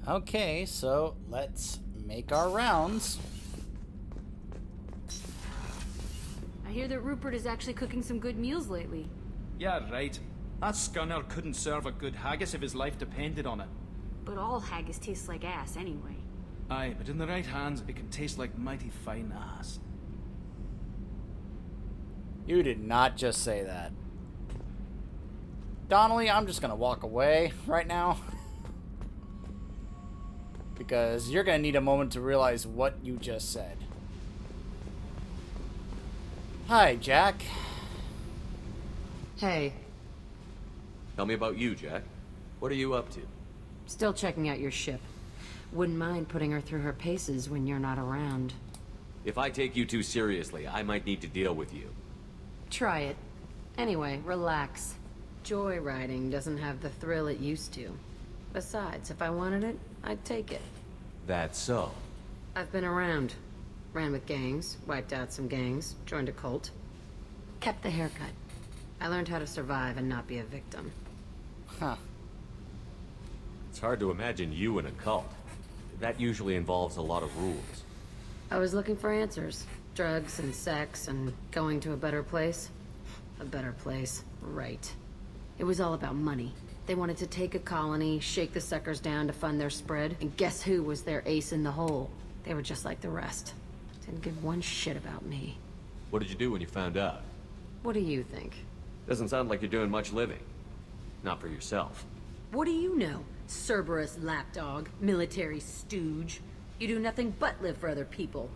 Okay, so let's make our rounds. I hear that Rupert is actually cooking some good meals lately. Yeah, right. That scunner couldn't serve a good haggis if his life depended on it. But all haggis tastes like ass anyway. Aye, but in the right hands, it can taste like mighty fine ass. You did not just say that. Donnelly, I'm just gonna walk away right now. Because you're gonna need a moment to realize what you just said. Hi, Jack. Hey, Tell me about you, Jack. What are you up to? still checking out your ship. Wouldn't mind putting her through her paces when you're not around. If I take you too seriously, I might need to deal with you. Try it. Anyway, relax. Joyriding doesn't have the thrill it used to. Besides, if I wanted it, I'd take it. That's so. I've been around. Ran with gangs, wiped out some gangs, joined a cult. Kept the haircut. I learned how to survive and not be a victim. Huh. It's hard to imagine you in a cult. That usually involves a lot of rules. I was looking for answers. Drugs and sex and going to a better place. A better place, right. It was all about money. They wanted to take a colony, shake the suckers down to fund their spread, and guess who was their ace in the hole? They were just like the rest. Didn't give one shit about me. What did you do when you found out? What do you think? Doesn't sound like you're doing much living. Not for yourself. What do you know? Cerberus lapdog, military stooge. You do nothing but live for other people.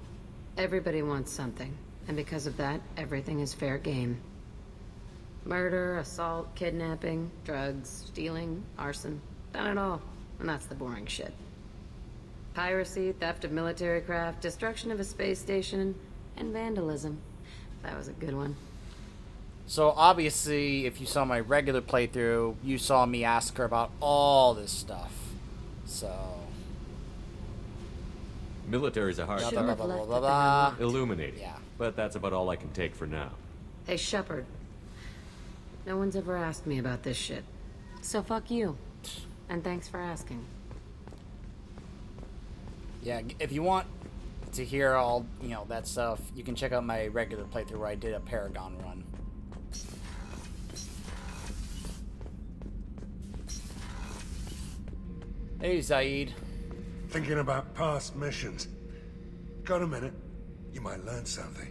Everybody wants something, and because of that, everything is fair game. Murder, assault, kidnapping, drugs, stealing, arson. Done it all. And that's the boring shit. Piracy, theft of military craft, destruction of a space station, and vandalism. That was a good one. So obviously, if you saw my regular playthrough, you saw me ask her about all this stuff. So... Military's a hard Blah, Shouldn't blah, have blah, left blah, the blah, door blah. illuminating. Yeah. But that's about all I can take for now. Hey, Shepard. No one's ever asked me about this shit. So fuck you. And thanks for asking. Yeah, if you want to hear all, that stuff, you can check out my regular playthrough where I did a Paragon run. Hey, Zaid. Thinking about past missions. Got a minute? You might learn something.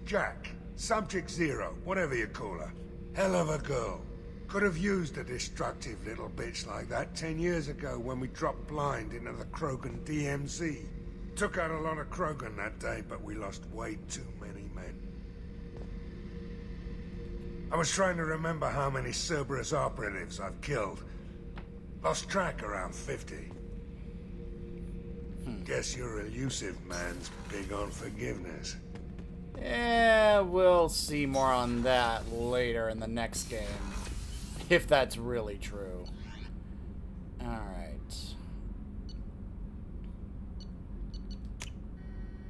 Jack, Subject Zero, whatever you call her. Hell of a girl. Could have used a destructive little bitch like that 10 years ago when we dropped blind into the Krogan DMZ. Took out a lot of Krogan that day, but we lost way too many men. I was trying to remember how many Cerberus operatives I've killed. Lost track around 50. Guess your elusive man's big on forgiveness. Yeah, we'll see more on that later in the next game. If that's really true. Alright.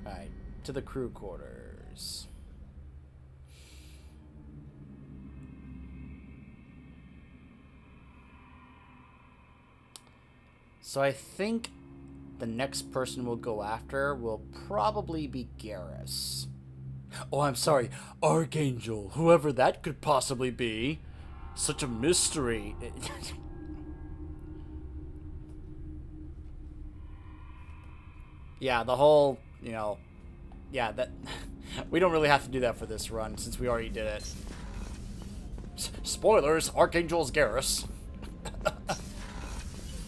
Alright, to the crew quarters. So I think the next person we'll go after will probably be Garrus. Oh, I'm sorry, Archangel, whoever that could possibly be. Such a mystery. Yeah, the whole, yeah, that we don't really have to do that for this run since we already did it. Spoilers, Archangel's Garrus.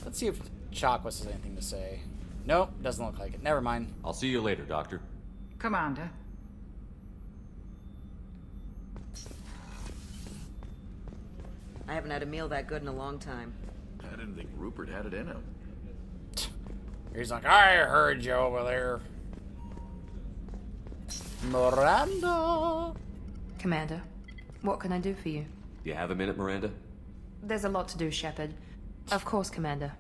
Let's see if Chakwas has anything to say. Nope, doesn't look like it. Never mind. I'll see you later, Doctor. Commander. I haven't had a meal that good in a long time. I didn't think Rupert had it in him. He's like, I heard you over there. Miranda. Commander, what can I do for you? Do you have a minute, Miranda? There's a lot to do, Shepard. Of course, Commander.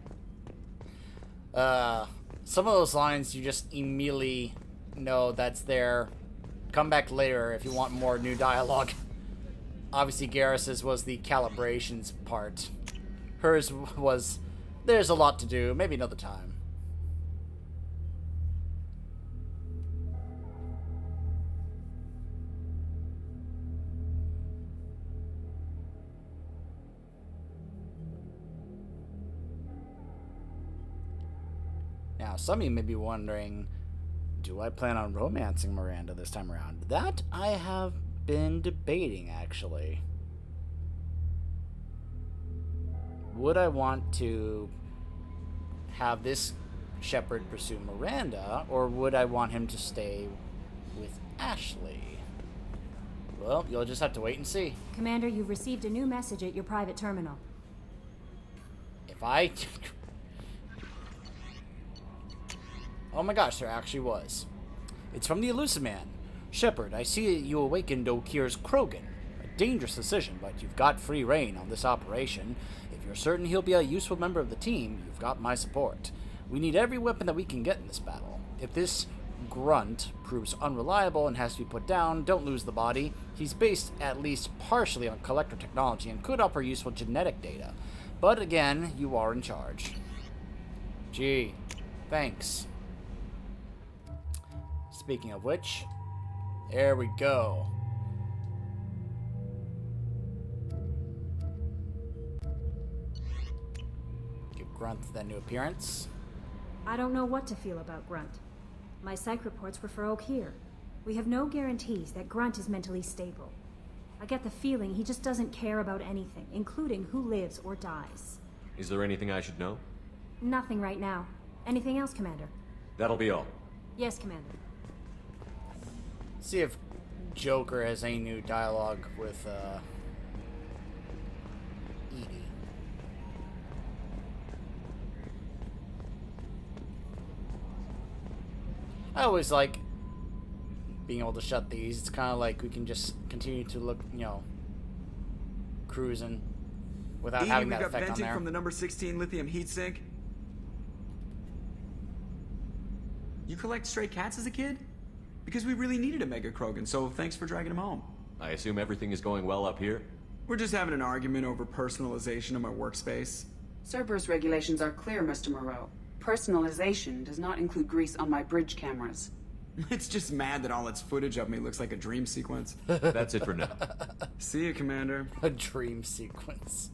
Some of those lines you just immediately know that's there. Come back later if you want more new dialogue. Obviously, Garrus's was the calibrations part. Hers was There's a lot to do. Maybe another time. Now, some of you may be wondering, do I plan on romancing Miranda this time around? That I have been debating, actually. Would I want to have this Shepard pursue Miranda, or would I want him to stay with Ashley? Well, you'll just have to wait and see. Commander, you've received a new message at your private terminal. If I... Oh my gosh, there actually was. It's from the Elusive Man. Shepard, I see that you awakened Okir's Krogan. A dangerous decision, but you've got free reign on this operation. If you're certain he'll be a useful member of the team, you've got my support. We need every weapon that we can get in this battle. If this grunt proves unreliable and has to be put down, don't lose the body. He's based at least partially on collector technology and could offer useful genetic data. But again, you are in charge. Gee, thanks. Speaking of which, there we go. Give Grunt that new appearance. I don't know what to feel about Grunt. My psych reports refer Okir. We have no guarantees that Grunt is mentally stable. I get the feeling he just doesn't care about anything, including who lives or dies. Is there anything I should know? Nothing right now. Anything else, Commander? That'll be all. Yes, Commander. See if Joker has any new dialogue with Edie. I always like being able to shut these. It's kind of like we can just continue to look, you know, cruising without having that effect on venting there. from the number 16 lithium heatsink. You collect stray cats as a kid? Because we really needed a Mega Krogan, so thanks for dragging him home. I assume everything is going well up here? We're just having an argument over personalization of my workspace. Cerberus regulations are clear, Mr. Moreau. Personalization does not include grease on my bridge cameras. It's just mad that all its footage of me looks like a dream sequence. That's it for now. See you, Commander. A dream sequence.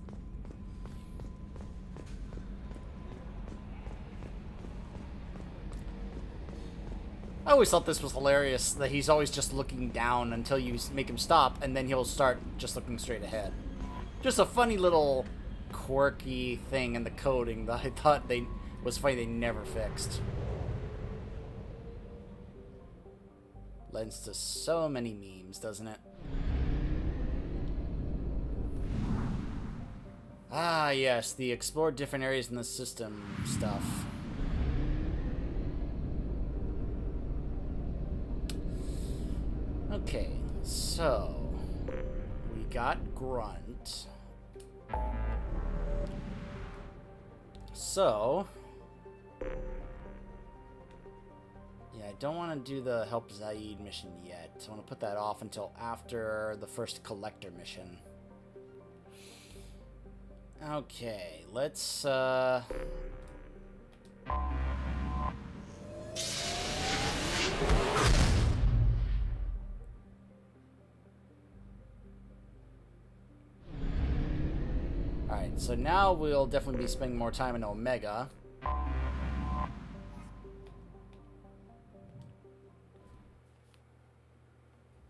I always thought this was hilarious, that he's always just looking down until you make him stop, and then he'll start just looking straight ahead. Just a funny little quirky thing in the coding that I thought was funny they never fixed. Lends to so many memes, doesn't it? Ah, yes, the explore different areas in the system stuff. Okay, so we got Grunt. So yeah, I don't want to do the Help Zaid mission yet. I want to put that off until after the first Collector mission. Okay, let's Alright, so now we'll definitely be spending more time in Omega.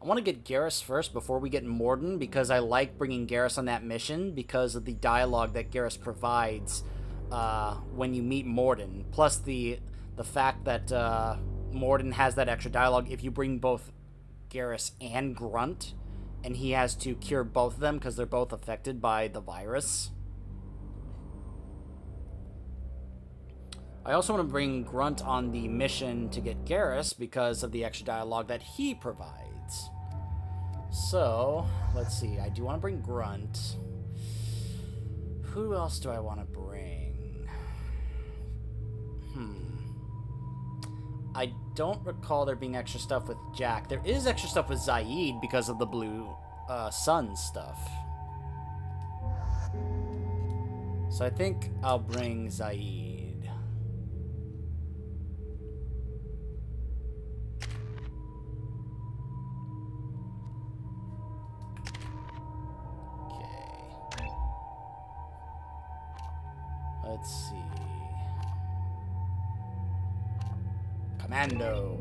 I want to get Garrus first before we get Morden, because I like bringing Garrus on that mission because of the dialogue that Garrus provides when you meet Morden. Plus the fact that Morden has that extra dialogue if you bring both Garrus and Grunt, and he has to cure both of them because they're both affected by the virus. I also want to bring Grunt on the mission to get Garrus because of the extra dialogue that he provides. So, let's see. I do want to bring Grunt. Who else do I want to bring? I don't recall there being extra stuff with Jack. There is extra stuff with Zaid because of the Blue Sun stuff. So I think I'll bring Zaid. Okay. Let's see. Commando.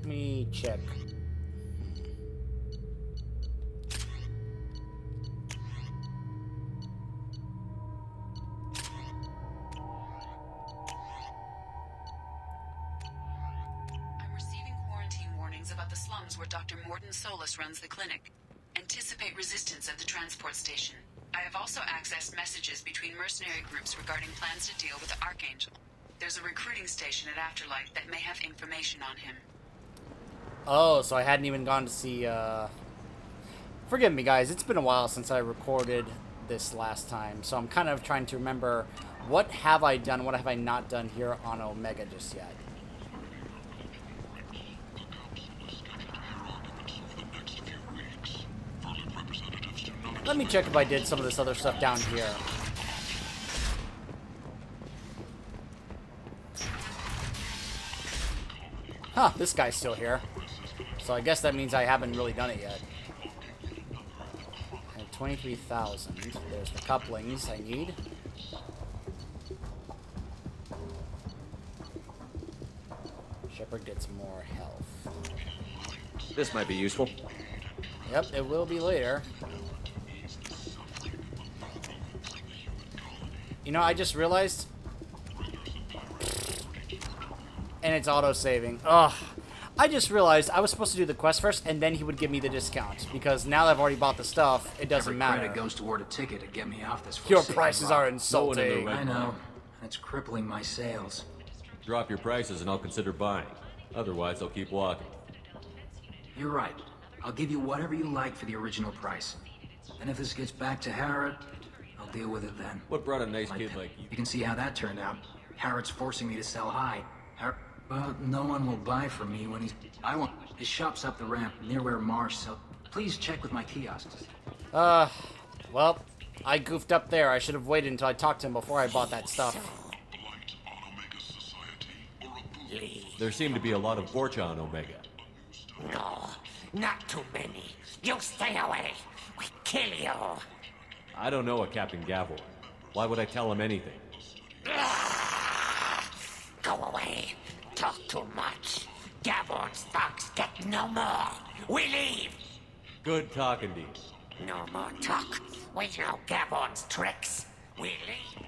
Let me check. I'm receiving quarantine warnings about the slums where Dr. Morton Solus runs the clinic. Anticipate resistance at the transport station. I have also accessed messages between mercenary groups regarding plans to deal with the Archangel. There's a recruiting station at Afterlife that may have information on him. Oh, so I hadn't even gone to see, Forgive me, guys. It's been a while since I recorded this last time, so I'm kind of trying to remember what have I done, what have I not done here on Omega just yet. Let me check if I did some of this other stuff down here. Huh, this guy's still here. So I guess that means I haven't really done it yet. 23,000. There's the couplings I need. Shepard gets more health. This might be useful. Yep, it will be later. You know, I just realized... And it's auto-saving. Ugh. I just realized I was supposed to do the quest first, and then he would give me the discount. Because now that I've already bought the stuff, it doesn't matter. Credit goes toward a ticket to get me off this. Your prices are insulting. I know. That's crippling my sales. Drop your prices and I'll consider buying. Otherwise, I'll keep walking. You're right. I'll give you whatever you like for the original price. And if this gets back to Harrod, I'll deal with it then. What brought a nice kid like you? You can see how that turned out. Harrod's forcing me to sell high. Well, no one will buy from me when he's... I won't. His shop's up the ramp, near where Marsh sells. Please check with my kiosks. Well, I goofed up there. I should have waited until I talked to him before I bought that stuff. There seem to be a lot of Borcha on Omega. No, not too many. You stay away. We kill you. I don't know a Captain Gavor. Why would I tell him anything? Go away. Talk too much. Gabor's thugs get no more. We leave. Good talking to you. No more talk. We know Gabor's tricks. We leave.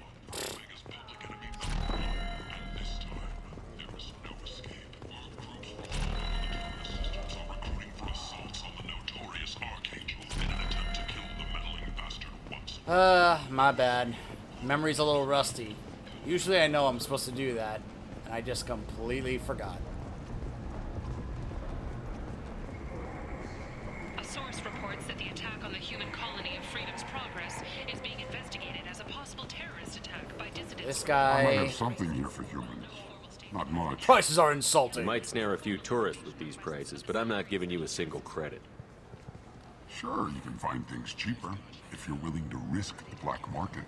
My bad. Memory's a little rusty. Usually I know I'm supposed to do that, and I just completely forgot. A source reports that the attack on the human colony of Freedom's Progress is being investigated as a possible terrorist attack by dissidents. This guy... I might have something here for humans. Not much. Prices are insulting. You might snare a few tourists with these prices, but I'm not giving you a single credit. Sure, you can find things cheaper if you're willing to risk the black market.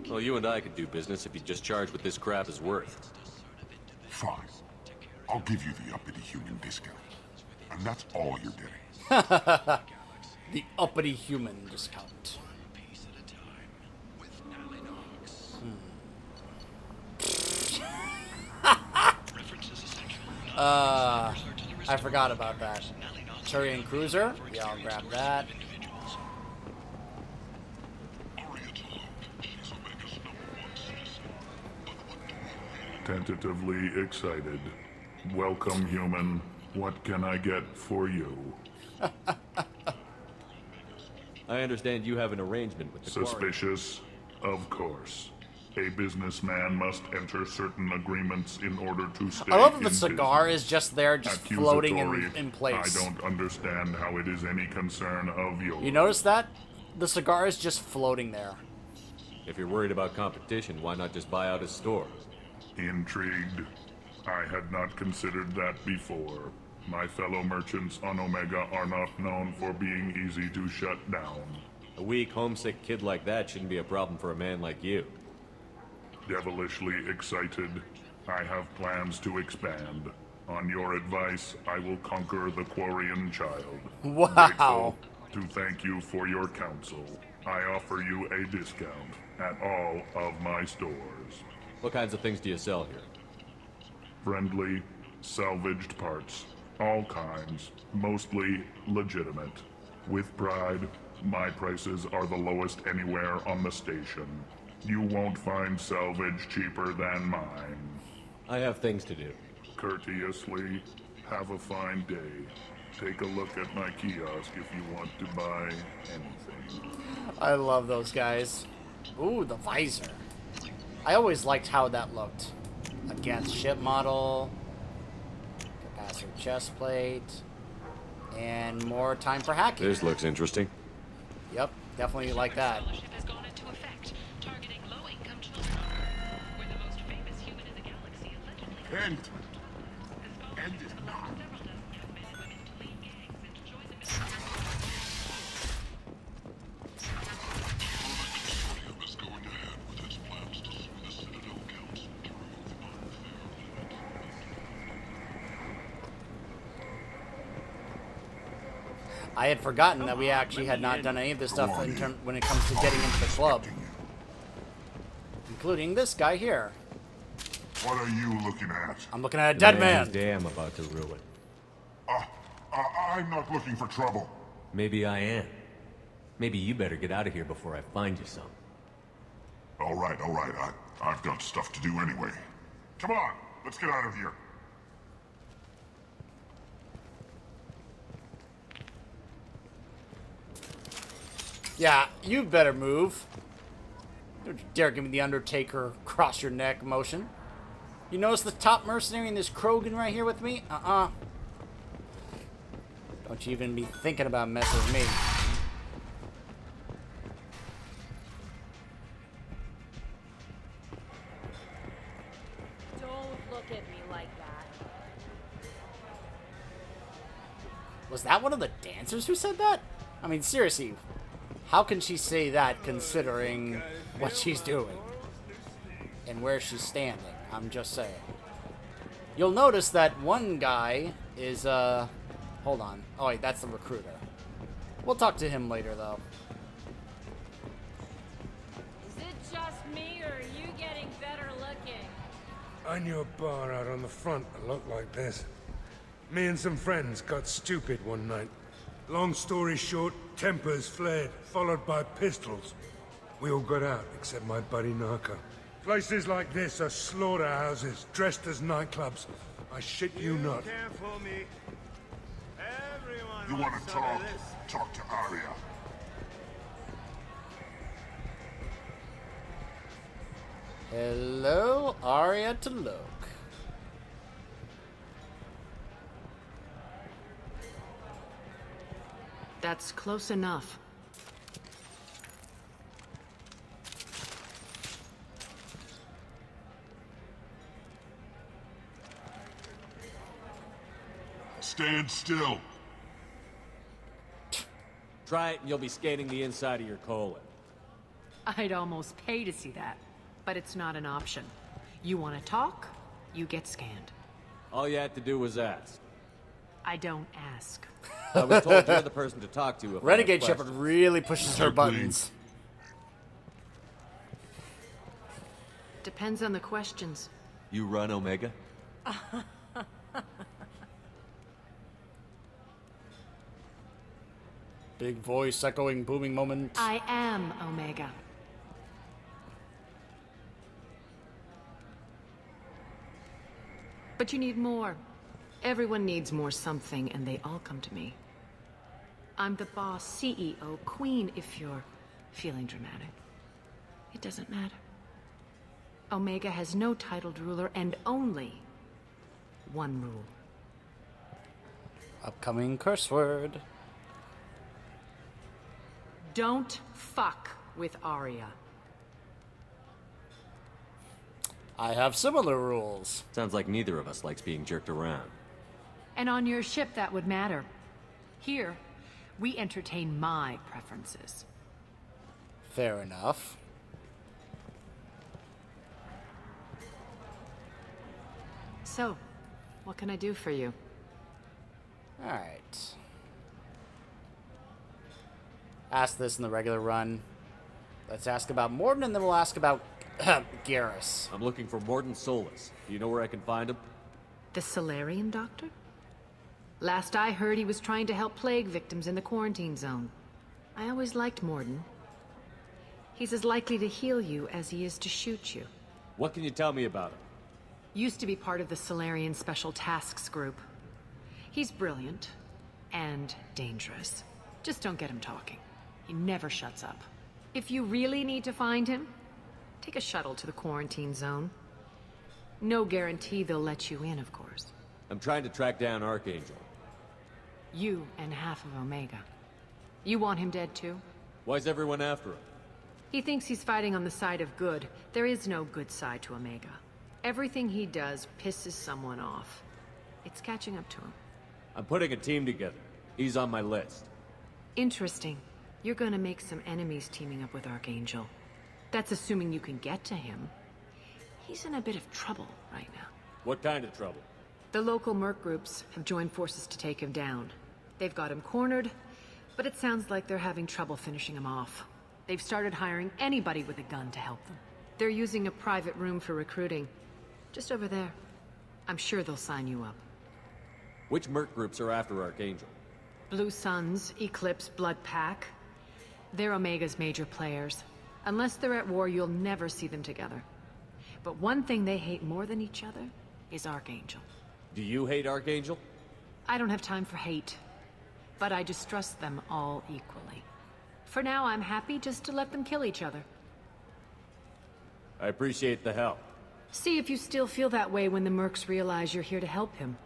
Well, you and I could do business if you just charge what this crap is worth. Fine. I'll give you the uppity human discount. And that's all you're getting. The uppity human discount. I forgot about that. Turian Cruiser? Yeah, I'll grab that. Tentatively excited. Welcome, human. What can I get for you? I understand you have an arrangement with the Suspicious? Of course. A businessman must enter certain agreements in order to stay I love that in the cigar business. is just there, just floating Accusatory, in place. I don't understand how it is any concern of yours. You notice that? The cigar is just floating there. If you're worried about competition, why not just buy out his store? Intrigued? I had not considered that before. My fellow merchants on Omega are not known for being easy to shut down. A weak, homesick kid like that shouldn't be a problem for a man like you. Devilishly excited. I have plans to expand. On your advice, I will conquer the Quarian child. Wow. Grateful to thank you for your counsel. I offer you a discount at all of my stores. What kinds of things do you sell here? Friendly, salvaged parts. All kinds. Mostly legitimate. With pride, my prices are the lowest anywhere on the station. You won't find salvage cheaper than mine. I have things to do. Courteously, have a fine day. Take a look at my kiosk if you want to buy anything. I love those guys. Ooh, the visor. I always liked how that looked. Against ship model, capacitor chest plate, and more time for hacking. This looks interesting. Yep, definitely like that. Has gone into effect, targeting low-income children. Where the most famous human in the galaxy allegedly End it now. Is going ahead with its plans to sue the Citadel Council to remove the I had forgotten that we actually had not done any of this stuff when it comes to getting into the club. Including this guy here. What are you looking at? I'm looking at a dead man. Whose day I'm about to ruin. I'm not looking for trouble. Maybe I am. Maybe you better get out of here before I find you some. All right. I've got stuff to do anyway. Come on, let's get out of here. Yeah, you better move. Don't you dare give me the Undertaker cross your neck motion. You notice the top mercenary in this Krogan right here with me? Don't you even be thinking about messing with me. Don't look at me like that. Was that one of the dancers who said that? I mean, seriously, how can she say that considering what she's doing? And where she's standing, I'm just saying. You'll notice that one guy is, hold on. Oh wait, that's the recruiter. We'll talk to him later, though. Is it just me, or are you getting better looking? I knew a bar out on the front that looked like this. Me and some friends got stupid one night. Long story short, tempers flared, followed by pistols. We all got out, except my buddy Narco. Places like this are slaughterhouses, dressed as nightclubs. I shit you not. You want to talk? Talk to Arya. Hello, Arya to look. That's close enough. Stand still. Try it and you'll be scanning the inside of your colon. I'd almost pay to see that, but it's not an option. You want to talk, you get scanned. All you had to do was ask. I don't ask. I was told you're the person to talk to if Renegade I have Shepard questions. really pushes her buttons. Depends on the questions. You run Omega? Big voice echoing booming moment. I am Omega. But you need more. Everyone needs more something, and they all come to me. I'm the boss, CEO, queen, if you're feeling dramatic. It doesn't matter. Omega has no titled ruler and only one rule. Upcoming curse word. Don't fuck with Arya. I have similar rules. Sounds like neither of us likes being jerked around. And on your ship, that would matter. Here, we entertain my preferences. Fair enough. So, what can I do for you? Alright. Ask this in the regular run. Let's ask about Morden, and then we'll ask about Garrus. I'm looking for Morden Solus. Do you know where I can find him? The Solarian doctor? Last I heard, he was trying to help plague victims in the quarantine zone. I always liked Morden. He's as likely to heal you as he is to shoot you. What can you tell me about him? Used to be part of the Solarian Special Tasks Group. He's brilliant and dangerous. Just don't get him talking. He never shuts up. If you really need to find him, take a shuttle to the quarantine zone. No guarantee they'll let you in, of course. I'm trying to track down Archangel. You and half of Omega. You want him dead too? Why's everyone after him? He thinks he's fighting on the side of good. There is no good side to Omega. Everything he does pisses someone off. It's catching up to him. I'm putting a team together. He's on my list. Interesting. You're gonna make some enemies teaming up with Archangel. That's assuming you can get to him. He's in a bit of trouble right now. What kind of trouble? The local merc groups have joined forces to take him down. They've got him cornered, but it sounds like they're having trouble finishing him off. They've started hiring anybody with a gun to help them. They're using a private room for recruiting. Just over there. I'm sure they'll sign you up. Which merc groups are after Archangel? Blue Suns, Eclipse, Blood Pack. They're Omega's major players. Unless they're at war, you'll never see them together. But one thing they hate more than each other is Archangel. Do you hate Archangel? I don't have time for hate, but I distrust them all equally. For now, I'm happy just to let them kill each other. I appreciate the help. See if you still feel that way when the mercs realize you're here to help him.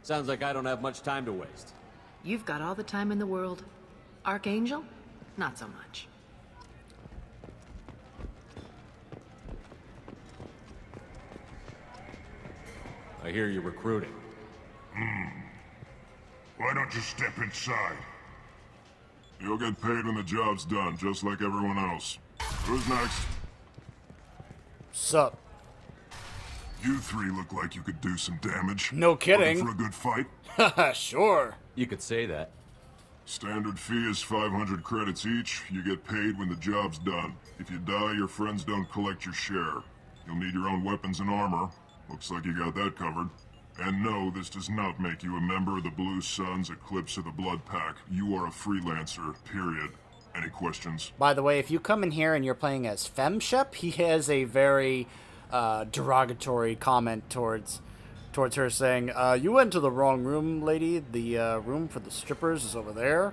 Sounds like I don't have much time to waste. You've got all the time in the world. Archangel? Not so much. I hear you're recruiting. Why don't you step inside? You'll get paid when the job's done, just like everyone else. Who's next? Sup? You three look like you could do some damage. No kidding. Looking for a good fight? Haha, sure. You could say that. Standard fee is 500 credits each. You get paid when the job's done. If you die, your friends don't collect your share. You'll need your own weapons and armor. Looks like you got that covered. And no, this does not make you a member of the Blue Suns, Eclipse, or the Blood Pack. You are a freelancer, period. Any questions? By the way, if you come in here and you're playing as FemShep, he has a very derogatory comment towards her, saying, you went to the wrong room, lady. The room for the strippers is over there.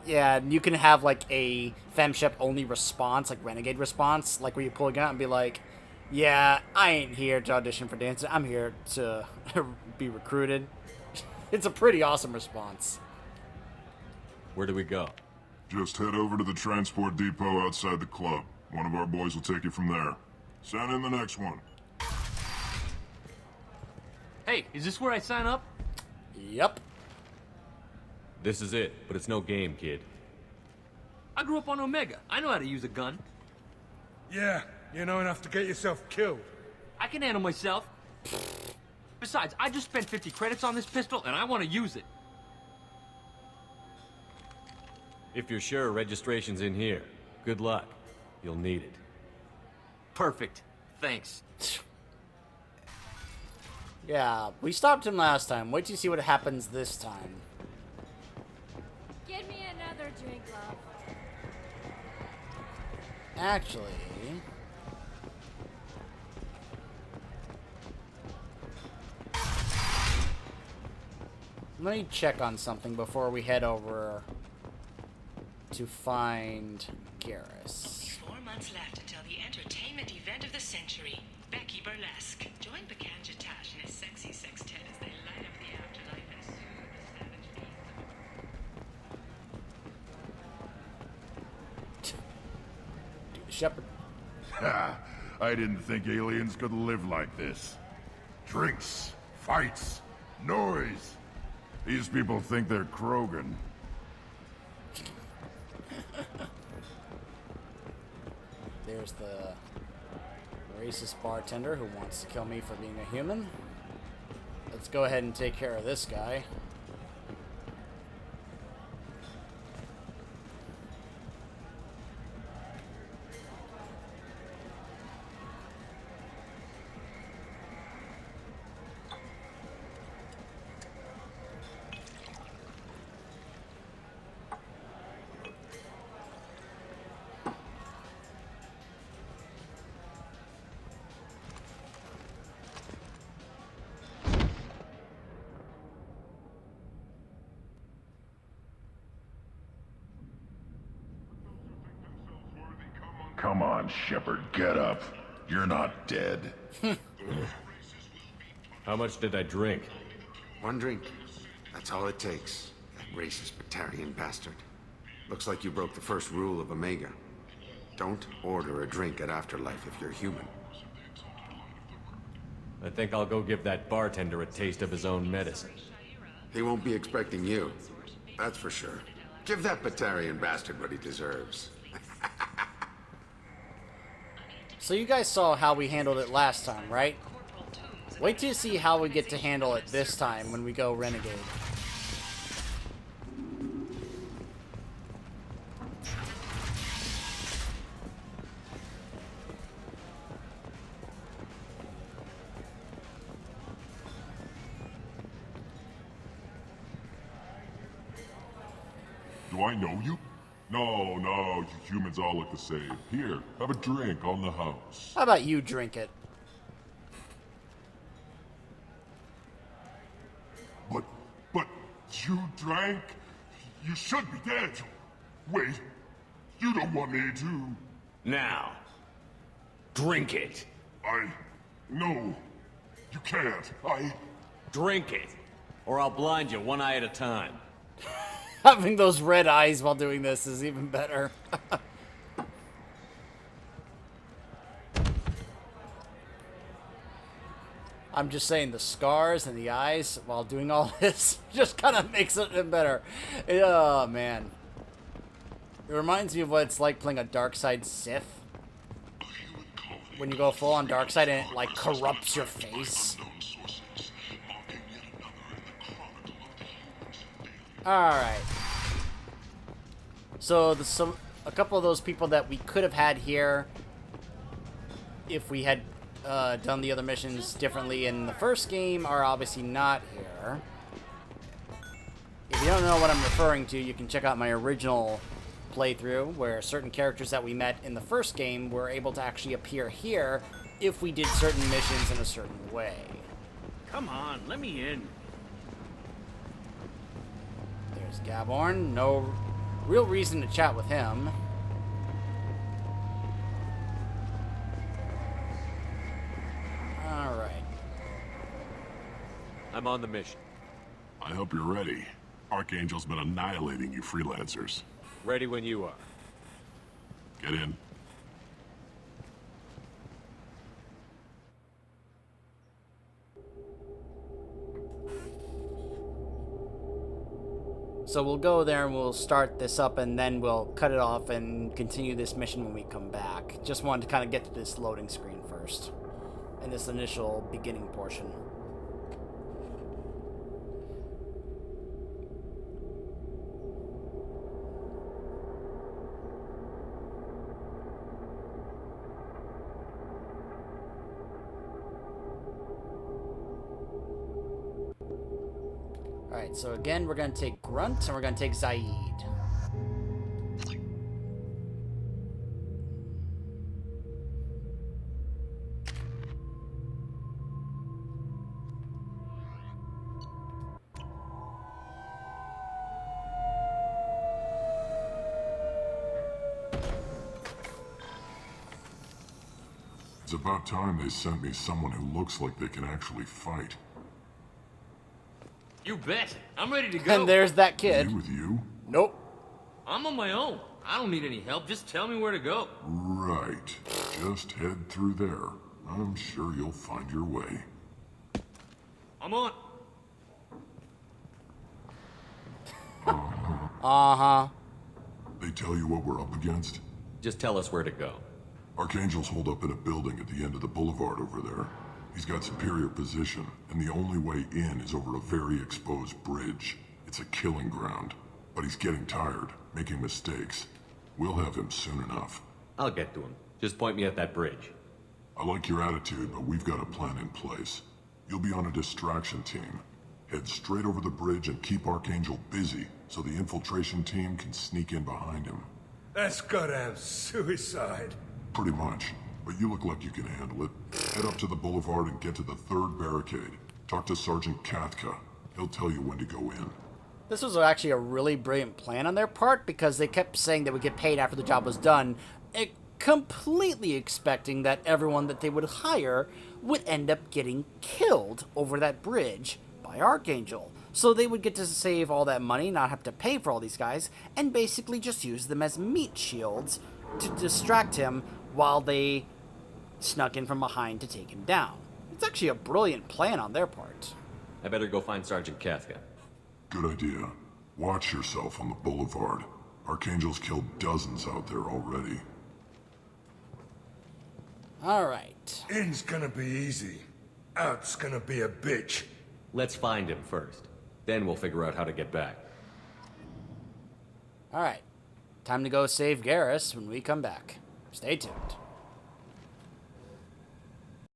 Yeah, and you can have like a FemShep only response, like Renegade response, like where you pull a gun out and be like, yeah, I ain't here to audition for dancing. I'm here to be recruited. It's a pretty awesome response. Where do we go? Just head over to the transport depot outside the club. One of our boys will take you from there. Send in the next one. Hey, is this where I sign up? Yep. This is it, but it's no game, kid. I grew up on Omega. I know how to use a gun. Yeah, you know enough to get yourself killed. I can handle myself. Besides, I just spent 50 credits on this pistol, and I want to use it. If you're sure, registration's in here. Good luck. You'll need it. Perfect. Thanks. Yeah, we stopped him last time. Wait till you see what happens this time. Give me another drink, love. Actually... let me check on something before we head over to find Garrus. 4 months left until the entertainment event of the century. Becky Burlesque. Join Bacanja Tash and his sexy sextet as they light up the afterlife and soothe the savage beings. Shepard. Ha! I didn't think aliens could live like this. Drinks, fights, noise. These people think they're Krogan. There's the racist bartender who wants to kill me for being a human. Let's go ahead and take care of this guy. Come on, Shepard, get up. You're not dead. How much did I drink? One drink. That's all it takes. That racist Batarian bastard. Looks like you broke the first rule of Omega. Don't order a drink at Afterlife if you're human. I think I'll go give that bartender a taste of his own medicine. He won't be expecting you. That's for sure. Give that Batarian bastard what he deserves. So you guys saw how we handled it last time, right? Wait till you see how we get to handle it this time when we go Renegade. Do I know you? No, you humans all look the same. Here, have a drink on the house. How about you drink it? But you drank? You should be dead. Wait, you don't want me to... Now, drink it. No, you can't. Drink it, or I'll blind you one eye at a time. Having those red eyes while doing this is even better. I'm just saying the scars and the eyes while doing all this just kind of makes it even better. Oh, man. It reminds me of what it's like playing a dark side Sith. When you go full on dark side and it like corrupts your face. Alright. So a couple of those people that we could have had here if we had done the other missions differently in the first game are obviously not here. If you don't know what I'm referring to, you can check out my original playthrough where certain characters that we met in the first game were able to actually appear here if we did certain missions in a certain way. Come on, let me in. There's Gaborn. No real reason to chat with him. Alright. I'm on the mission. I hope you're ready. Archangel's been annihilating you freelancers. Ready when you are. Get in. So we'll go there and we'll start this up and then we'll cut it off and continue this mission when we come back. Just wanted to kind of get to this loading screen first. In this initial beginning portion. Alright, so again, we're going to take Grunt and we're going to take Zaid. It's about time they sent me someone who looks like they can actually fight. You bet. I'm ready to go. And there's that kid. Me with you? Nope. I'm on my own. I don't need any help. Just tell me where to go. Right. Just head through there. I'm sure you'll find your way. I'm on. Uh-huh. They tell you what we're up against? Just tell us where to go. Archangel's holed up in a building at the end of the boulevard over there. He's got superior position, and the only way in is over a very exposed bridge. It's a killing ground. But he's getting tired, making mistakes. We'll have him soon enough. I'll get to him. Just point me at that bridge. I like your attitude, but we've got a plan in place. You'll be on a distraction team. Head straight over the bridge and keep Archangel busy, so the infiltration team can sneak in behind him. That's goddamn suicide. Pretty much. But you look like you can handle it. Head up to the boulevard and get to the third barricade. Talk to Sergeant Katka. He'll tell you when to go in. This was actually a really brilliant plan on their part, because they kept saying they would get paid after the job was done, completely expecting that everyone that they would hire would end up getting killed over that bridge by Archangel. So they would get to save all that money, not have to pay for all these guys, and basically just use them as meat shields to distract him while they snuck in from behind to take him down. It's actually a brilliant plan on their part. I better go find Sergeant Katka. Good idea. Watch yourself on the boulevard. Archangel's killed dozens out there already. Alright. In's gonna be easy. Out's gonna be a bitch. Let's find him first. Then we'll figure out how to get back. Alright. Time to go save Garrus when we come back. Stay tuned.